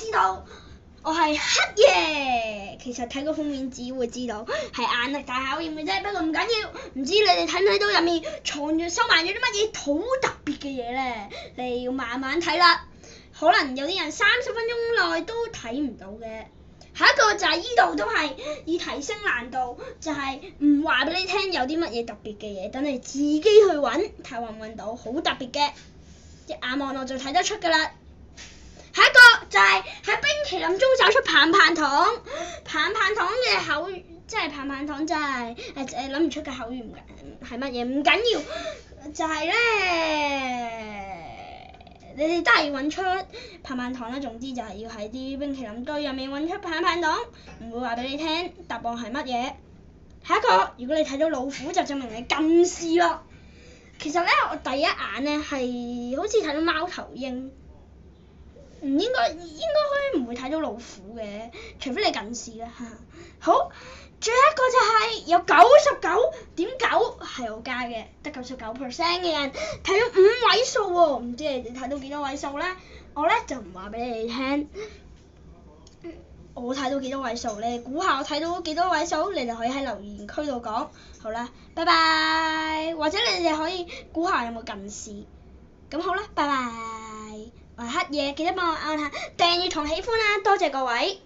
知道我係黑夜。其實睇個封面只會知道係眼力大考驗嘅啫，不過唔緊要。唔知你哋睇唔睇到入面收埋咗啲乜嘢好特別嘅嘢咧？你要慢慢睇啦，可能有啲人30分鐘內都睇唔到嘅。下一個就係依度都係以提升難度，就係唔話俾你聽有啲乜嘢特別嘅嘢，等你自己去揾，睇揾唔揾到好特別嘅，一眼望落就睇得出㗎啦。下一個就係喺冰淇淋中找出棒棒糖，棒棒糖嘅口語，即係棒棒糖真係諗唔出嘅口語係乜嘢，唔緊要，就係你哋都係要揾出棒棒糖啦。總之就係要喺啲冰淇淋堆入面揾出棒棒糖，唔會話俾你聽答案係乜嘢。下一個，如果你睇到老虎就證明你近視咯。其實咧，我第一眼咧係好似睇到貓頭鷹。應該唔會睇到老虎嘅，除非你近視啦嚇。好，最後一個就係有99.9係我加嘅，得99% 嘅人睇到5位數喎，唔知你哋睇到幾多位數咧？我咧就唔話俾你哋聽，我睇到幾多位數，你哋估下我睇到幾多位數，你哋可以喺留言區度講。好啦，拜拜，或者你哋可以估下有冇近視。咁好啦，拜拜。我係黑夜，記得幫我按下訂閱同喜歡啦，多謝各位。